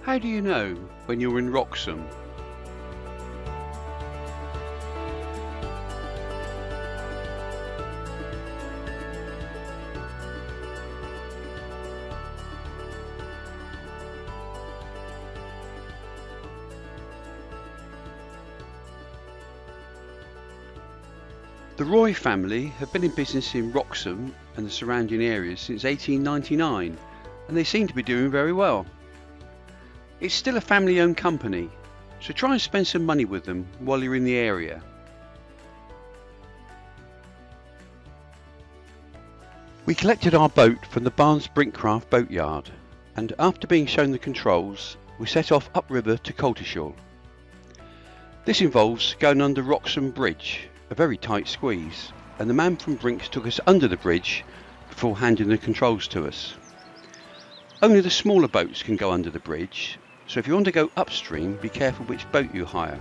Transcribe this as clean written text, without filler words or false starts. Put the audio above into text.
How do you know when you're in Wroxham? The Roy family have been in business in Wroxham and the surrounding areas since 1899, and they seem to be doing very well. It's still a family-owned company, so try and spend some money with them while you're in the area. We collected our boat from the Barnes Brinkcraft boatyard, and after being shown the controls, we set off upriver to Coltishall. This involves going under Wroxham Bridge, a very tight squeeze, and the man from Brinks took us under the bridge before handing the controls to us. Only the smaller boats can go under the bridge, so if you want to go upstream, be careful which boat you hire.